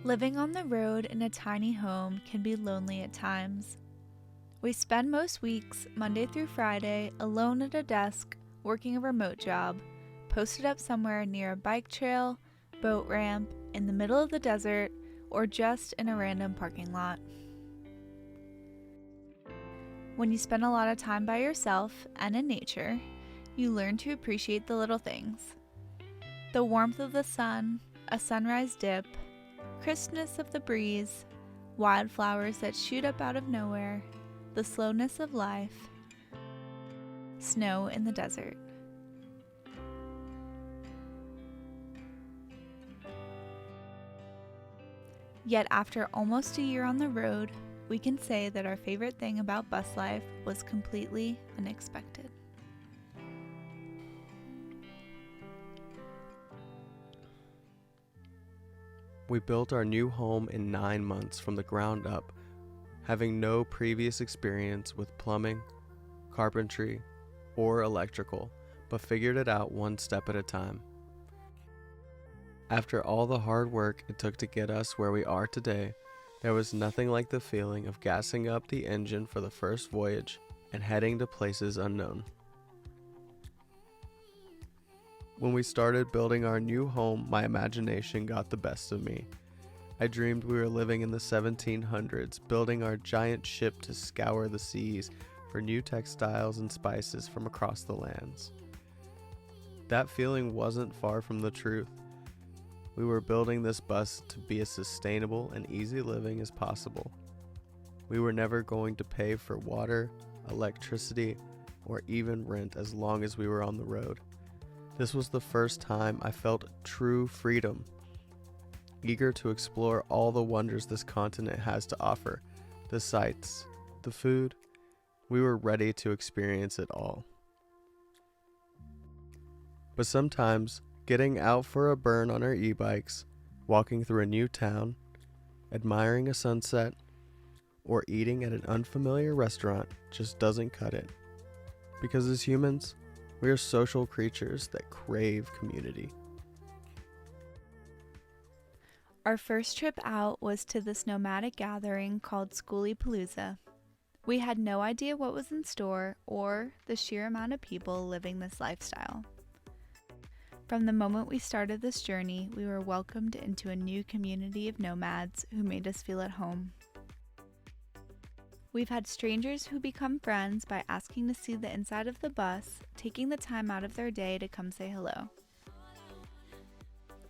Living on the road in a tiny home can be lonely at times. We spend most weeks, Monday through Friday, alone at a desk, working a remote job, posted up somewhere near a bike trail, boat ramp, in the middle of the desert, or just in a random parking lot. When you spend a lot of time by yourself and in nature, you learn to appreciate the little things. The warmth of the sun, a sunrise dip, crispness of the breeze, wildflowers that shoot up out of nowhere, the slowness of life, snow in the desert. Yet after almost a year on the road, we can say that our favorite thing about bus life was completely unexpected. We built our new home in 9 months from the ground up, having no previous experience with plumbing, carpentry, or electrical, but figured it out one step at a time. After all the hard work it took to get us where we are today, there was nothing like the feeling of gassing up the engine for the first voyage and heading to places unknown. When we started building our new home, my imagination got the best of me. I dreamed we were living in the 1700s, building our giant ship to scour the seas for new textiles and spices from across the lands. That feeling wasn't far from the truth. We were building this bus to be as sustainable and easy living as possible. We were never going to pay for water, electricity, or even rent as long as we were on the road. This was the first time I felt true freedom, eager to explore all the wonders this continent has to offer, the sights, the food. We were ready to experience it all. But sometimes, getting out for a burn on our e-bikes, walking through a new town, admiring a sunset, or eating at an unfamiliar restaurant just doesn't cut it. Because as humans, we are social creatures that crave community. Our first trip out was to this nomadic gathering called Schoolypalooza. We had no idea what was in store or the sheer amount of people living this lifestyle. From the moment we started this journey, we were welcomed into a new community of nomads who made us feel at home. We've had strangers who become friends by asking to see the inside of the bus, taking the time out of their day to come say hello.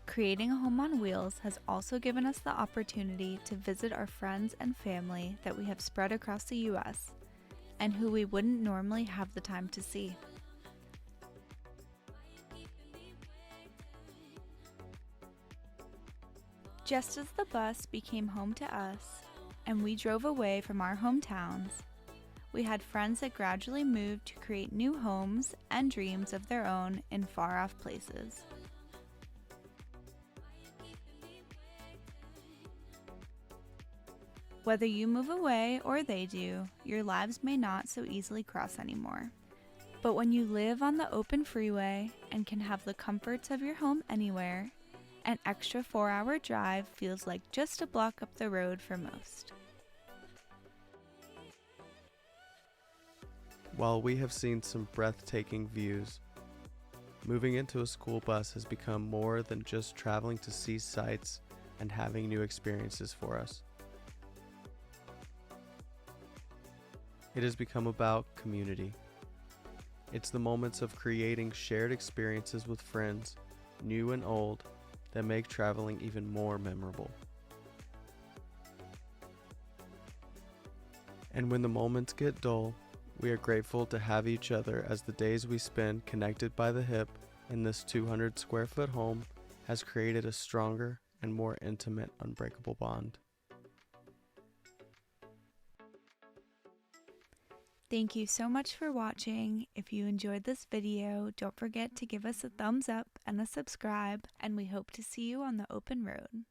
Creating a home on wheels has also given us the opportunity to visit our friends and family that we have spread across the U.S. and who we wouldn't normally have the time to see. Just as the bus became home to us, and we drove away from our hometowns, we had friends that gradually moved to create new homes and dreams of their own in far-off places. Whether you move away or they do, your lives may not so easily cross anymore. But when you live on the open freeway and can have the comforts of your home anywhere, an extra 4-hour drive feels like just a block up the road for most. While we have seen some breathtaking views, moving into a school bus has become more than just traveling to see sights and having new experiences for us. It has become about community. It's the moments of creating shared experiences with friends, new and old, that make traveling even more memorable. And when the moments get dull, we are grateful to have each other, as the days we spend connected by the hip in this 200 square foot home has created a stronger and more intimate, unbreakable bond. Thank you so much for watching. If you enjoyed this video, don't forget to give us a thumbs up and a subscribe, and we hope to see you on the open road.